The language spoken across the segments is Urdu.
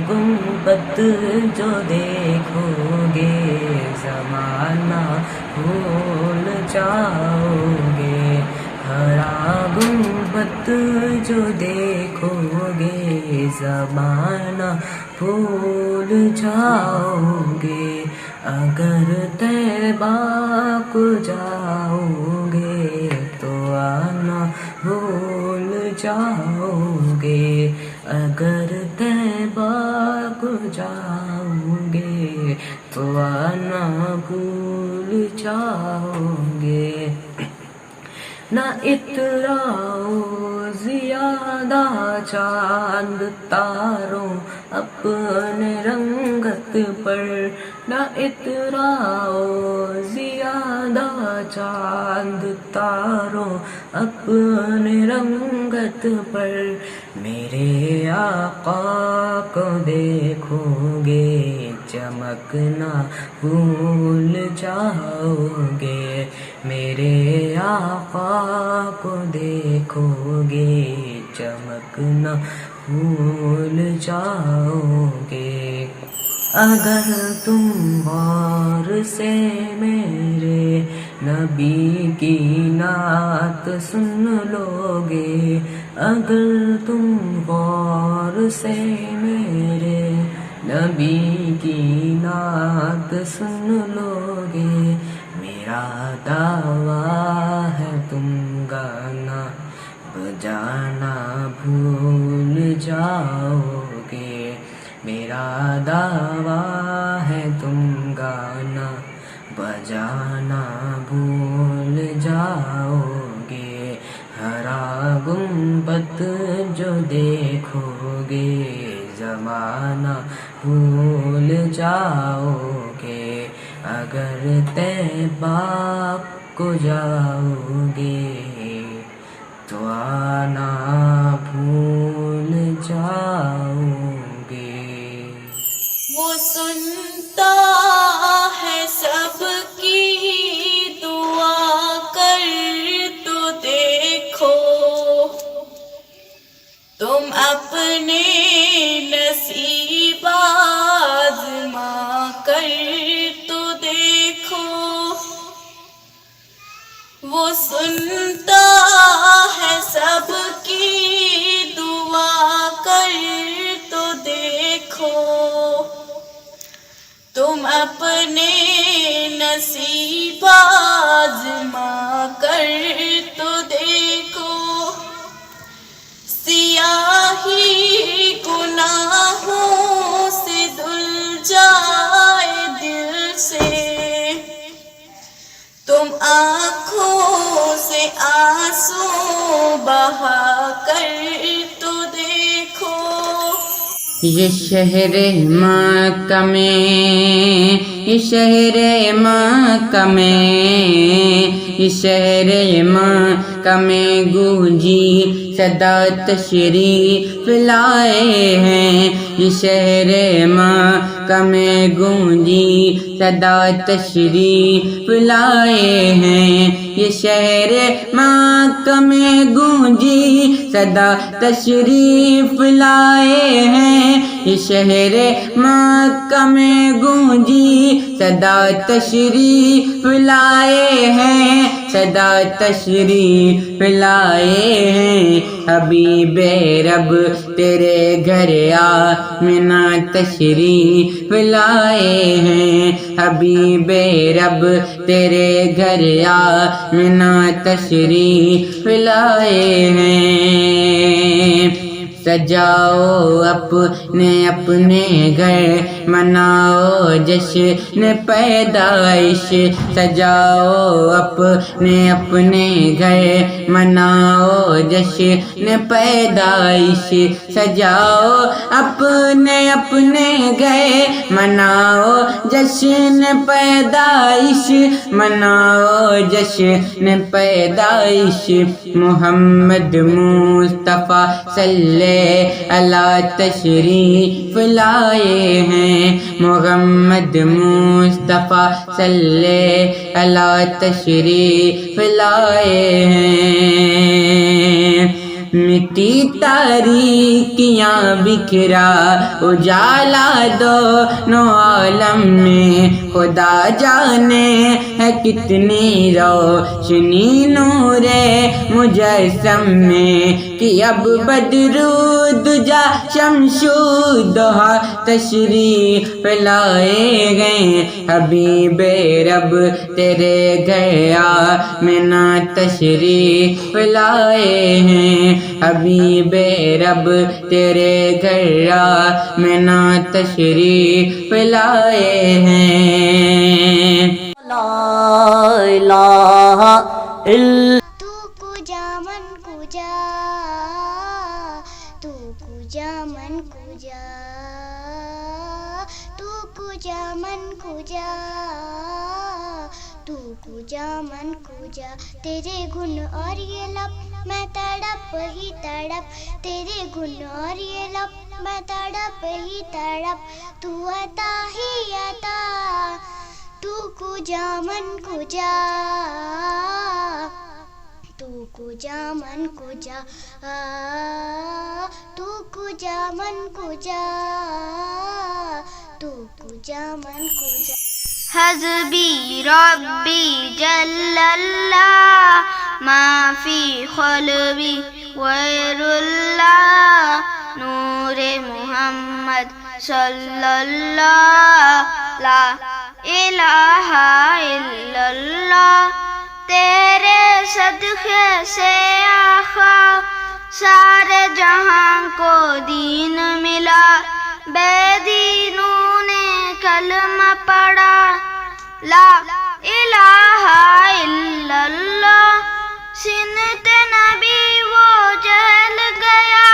گنبد جو دیکھو گے زمانہ بھول جاؤ گے، ہرا گنبد جو دیکھو گے زمانہ بھول جاؤ گے، اگر طیبہ کو جاؤ گے تو آنا بھول جاؤ گے، اگر طیبہ کو جاؤ گے تو آنا بھول جاؤ گے۔ نہ اتراؤ زیادہ چاند تاروں اپنے رنگت پر، نہ اتراؤ زیادہ چاند تاروں اپنے رنگت پر، میرے آقا کو دیکھو گے چمکنا بھول جاؤ گے، میرے آقا کو دیکھو گے چمکنا بھول جاؤ گے، اگر تم غور سے میرے نبی کی نعت سن لو گے، اگر تم غور سے میرے نبی کی نعت سن لو گے، میرا دعویٰ ہے تم گانا بجانا بھول جاؤ گے، میرا دعویٰ ہے تم گانا بجانا بھول جاؤ گے، ہرا گنبد جو دیکھو گے زمانہ بھول جاؤ گے، اگر طیبہ کو جاؤ گے تو آنا بھول جاؤ گے۔ وہ سنتا ہے سب کی دعا کر تو دیکھو، تم اپنے نصیب آزما کر تو دیکھو، وہ سنتا ہے سب کی دعا کر تو دیکھو، تم اپنے نصیب آزما کر تو دیکھو، سیاہی گناہوں سے دھل جائے دل سے، تم آنکھوں سے آنسو بہا کر تو دیکھو، یہ شہر مکہ میں، یہ شہر مکہ میں، یہ شہر مکہ میں گونجی صدا تشریف لائے ہیں، یہ شہر مکہ میں گونجی صدا تشریف لائے ہیں، یہ شہر مکہ میں گونجی صدا تشریف لائے ہیں، یہ شہر مکہ میں گونجی صدا تشریف لائے ہیں، صدا تشریف لائے ہیں، حبیب رب تیرے گھر آمنہ تشریف لائے ہیں، حبیب رب تیرے گھر آمنہ تشریف لائے ہیں، سجاؤ اپنے اپنے گھر مناؤ جشن پیدائش، سجاؤ اپنے اپنے گھر مناؤ جشن پیدائش، سجاؤ اپنے اپنے گھر مناؤ جشن پیدائش، مناؤ جشن پیدائش، محمد مصطفیٰ صلی اللہ تشریف لائے ہیں، محمد مصطفیٰ صلی اللہ تشریف لائے ہیں، مٹی تاریکیاں بکھرا اجالا دونوں عالم میں، خدا جانے ہے کتنی روشنی نور مجسم میں، کہ اب بدرود جا شمشو دہا تشریف لائے گئے، حبیب رب تیرے گھر آمنہ تشریف لائے ہیں، حبیب رب تیرے گھر آمنہ تشریف لائے ہیں۔ لا الہ الا تو کجا من کجا، تو کجا من کجا، تو کجا من کجا، تو کجا من کجا، تیرے گن اور یہ لب میں تڑپ ہی تڑپ، تیرے گن اور یہ لب میں تڑپ ہی تڑپ، تو عطا ہی عطا، تو کجا من کجا، تو کجا من کجا، تو کجا من کجا، تو کجا من کجا۔ حسبی ربی جل اللہ، ما فی قلبی غیر اللہ، نور محمد صلی اللہ، لا الہ الا اللہ۔ تیرے صدقے سے آقا سارے جہاں کو دین ملا، بے دینوں نے کلمہ پڑھا، لا الہ الا اللہ۔ سنت نبی وہ جل گیا،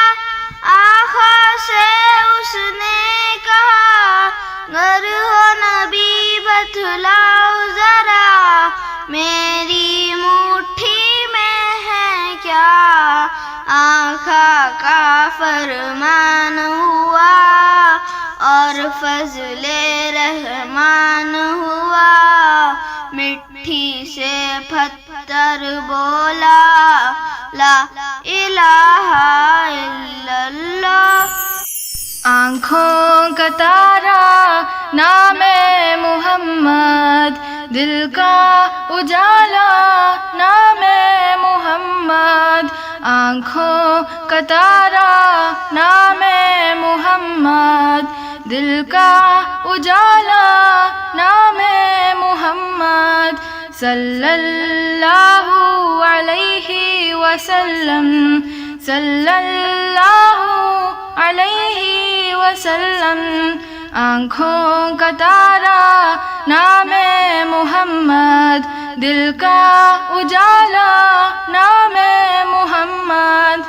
آقا سے اس نے کہا، گر ہو نبی بتلاؤ ذرا، میری مٹھی میں ہے کیا؟ آقا کا فرمان ہوا اور فضل رحمان ہوا، مٹھی سے پتھر بولا، لا الہ الا اللہ۔ آنکھوں کا تارا نام محمد، دل کا اجالا نام محمد، آنکھوں کا تارا نام محمد، دل کا اجالا نام محمد، صلی اللہ علیہ وسلم، صلی اللہ علیہ وسلم۔ آنکھوں کا تارا نام محمد، دل کا اجالا نام محمد،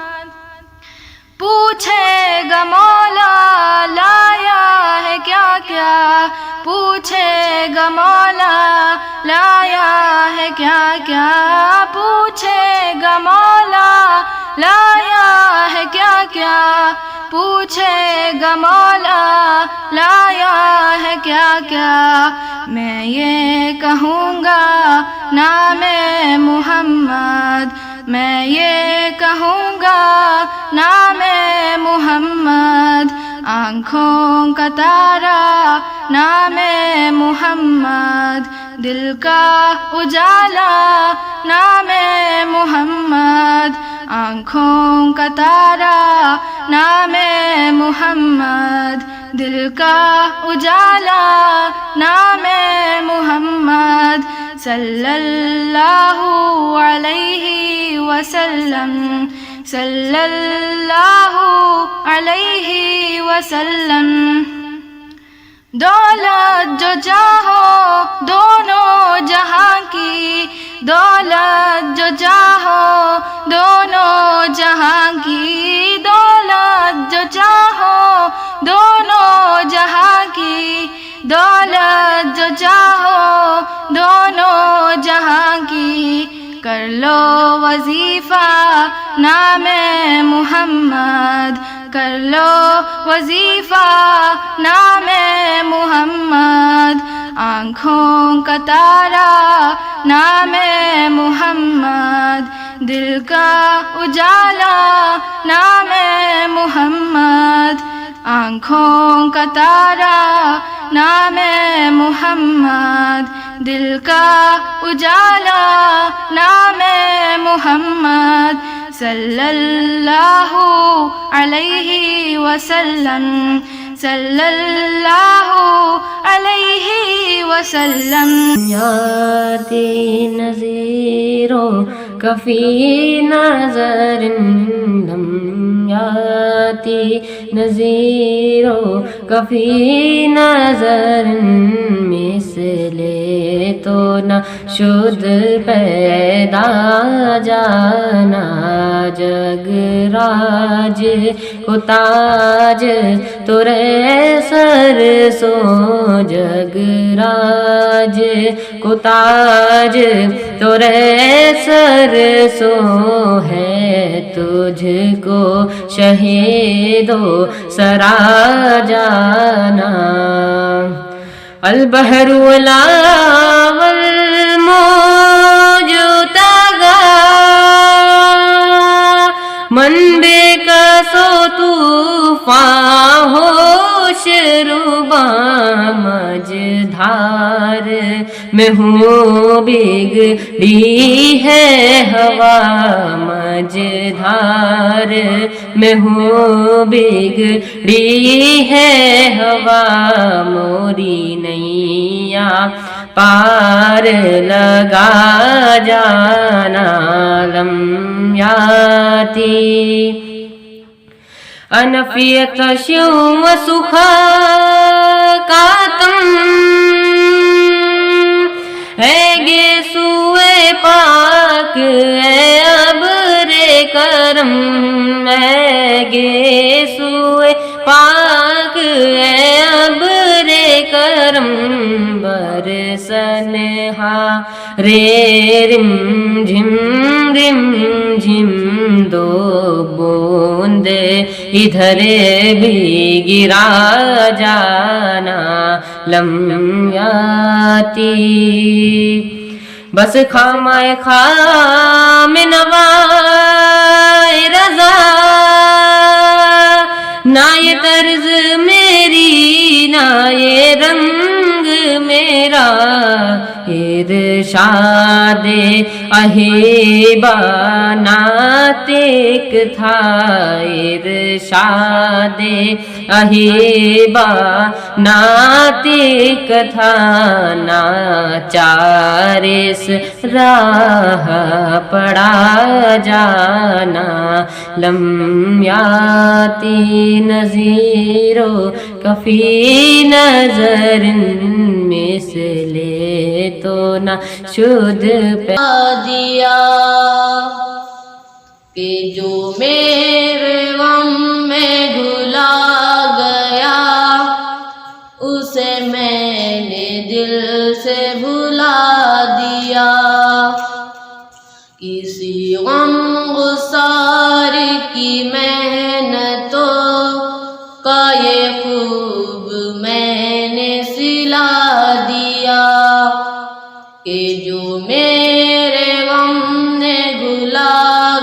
پوچھے گا مولا لایا ہے کیا کیا، پوچھے گا مولا لایا ہے کیا کیا، پوچھے گا مولا لایا ہے کیا کیا، پوچھے گا مولا لایا ہے کیا کیا۔ میں یہ کہوں گا نام محمد، میں یہ کہوں گا نام محمد، آنکھوں کا تارا نام محمد، دل کا اجالا نام محمد، آنکھوں کا تارا نام محمد، دل کا اجالا نام محمد، صلی اللہ علیہ وسلم، صلی اللہ علیہ وسلم۔ دولت جو چاہو دونوں جہاں کی، دولت جو چاہو دونوں جہاں کی، دولت جو چاہو دونوں جہاں کی، دولت جو چاہو دونوں جہاں کی، کر لو وظیفہ نام محمد، کر لو وظیفہ نام محمد، آنکھوں کا تارا نام محمد، دل کا اجالا نام محمد، آنکھوں کا تارا نام محمد، دل کا اجالا نام محمد، صلی اللہ علیہ وسلم، صلی اللہ علیہ وسلم۔ یاتی نذیرو کفی نظر لم یاتی نذیرو کفی نظر، مثل تو نہ شد پیدا جانا، جگ راج کو تاج تو رے سر سو، جگ راج کو تاج تو رے سر سو، ہے تجھ کو شہیدو سرا جانا، البحر ولا والموج تاگا، منبع کا سو طوفان ہوش رباں، مجدھار میں ہوں بگڑی ہے ہوا، مجدھار میں ہوں بگڑی ہے ہوا، موری نیا پار لگا جانا، لم یاتی انفیت شو سکھا کا تم، ہے گے سوئے پاک اے ابر کرم، ہے گے سوئے پاک اے ابر کرم، برسن ہا رے رم جھم رم جھم، دو بوند ادھر بھی گرا جانا، لم یاتی بس خامائے خام نوائے رضا، نہ یہ طرز میری نہ یہ رنگ میرا، ارشاد اہیبا ناطق تھا، ارشاد اہیبا ناطق تھا، ناچار اس راہ پڑا جانا، لم یاتی نذیرو کفی نظر، مثل تو نہ شد دیا کہ جو میرے غم میں گھلا گیا، اسے میں نے دل سے بھلا دیا، کسی غم گسار کی محنتوں کا یہ خوب میں نے سلا دیا، کہ جو میرے غم نے گھلا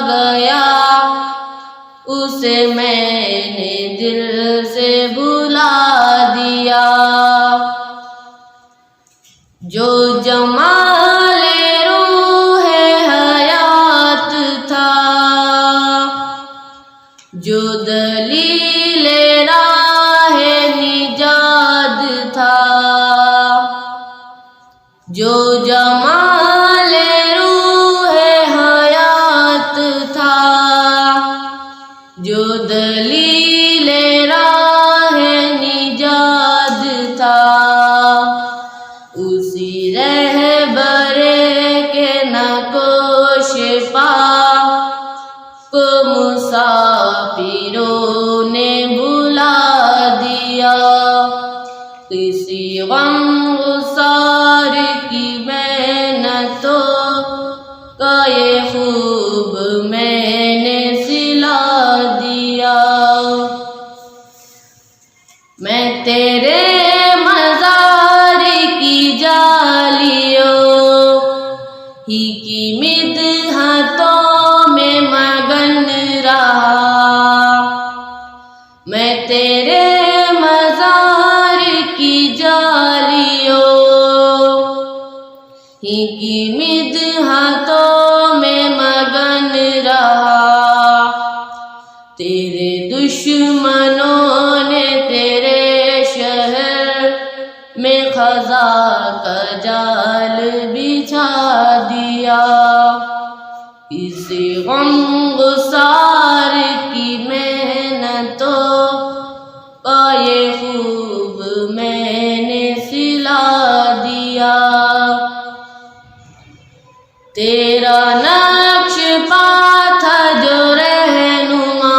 گیا، اسے میں نے دل سے بھلا دیا، جو جمال روح حیات تھا، جو دلیل راہ نجات تھا، جو جمال روح حیات تھا، جو دلیل راہ نجات تھا، اسی رہبر کے نقوش پا کو مسافروں نے بھلا دیا، کسی غم گسار کی محنتوں کا یہ خوب میں نے سلا دیا، میں تیرے مزار کی جالیوں ہی کی مدحتوں کی مدحتوں میں مگن رہا، تیرے دشمنوں نے تیرے شہر میں خزاں کا جال بچھا دیا۔ اس غم گسار کی محنتوں کا یہ خوب میں نے سلا دیا۔ تیرا نقش پا تھا جو رہنما،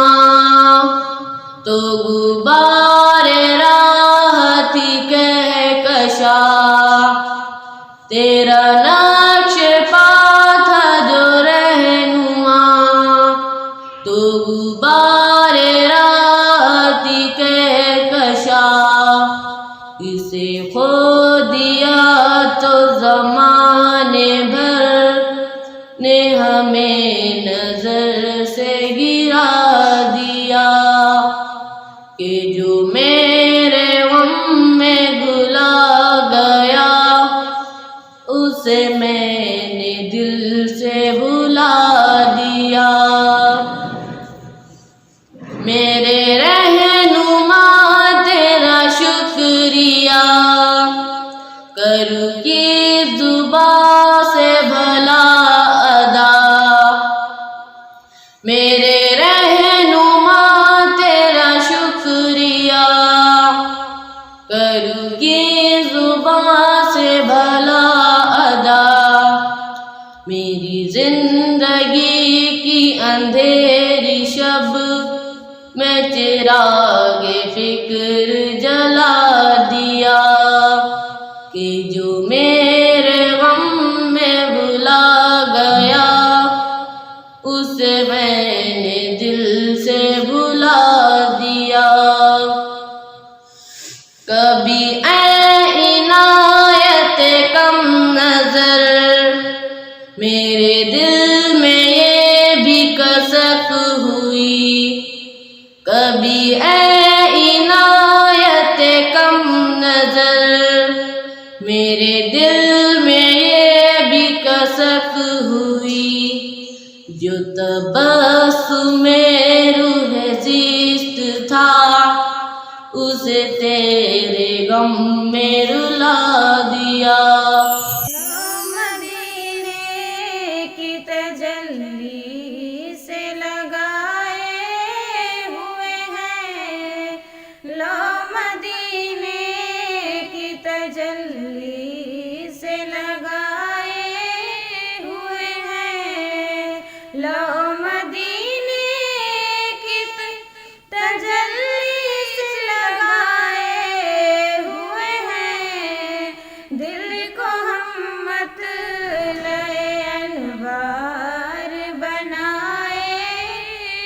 تو غبار راہ تھی کہکشا۔ تیرا نقش پا تھا جو رہنما، تو غبار راہ تھی کہکشا۔ اسے کھو دیا تو زمانے بھر نے ہمیں نظر سے گرا دیا، کہ جو میرے غم میں بھلا گیا اسے میں نے دل سے بھلا دیا۔ میرے رہنما تیرا شکریہ کروں کس زبان سے بھلا ادا۔ میرے رہنما تیرا شکریہ کروں کس زبان سے بھلا ادا۔ میری زندگی کی اندھیری شب میں چراغ فکر جلا دیا، کہ جو میرے غم میں بھلا گیا اسے میں نے دل سے بھلا دیا۔ کبھی اے عنایت کم نظر، میرے دل میں یہ بھی کسک ہوئی۔ کبھی اے عنایت کم نظر، میرے دل میں یہ بھی کسک ہوئی۔ جو تبسم روح زیست تھا اسے تیرے غم میں رلا دیا۔ مدینے کی تجلی سے لگائے ہوئے ہیں، لو مدینے کی تجلی سے لگائے ہوئے ہیں، لو مدینے کی تجلی سے لگائے ہوئے ہیں، دل کو ہم مطلع انوار بنائے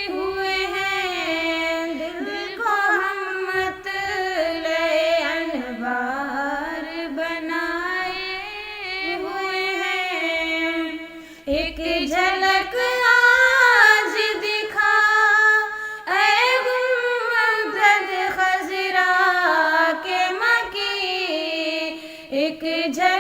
ہوئے ہیں، دل کو ہم مطلع انوار بنائے ہوئے ہیں۔ ایک جھلک آج دکھا اے گنبد خضرا کے مکی، ایک جھلک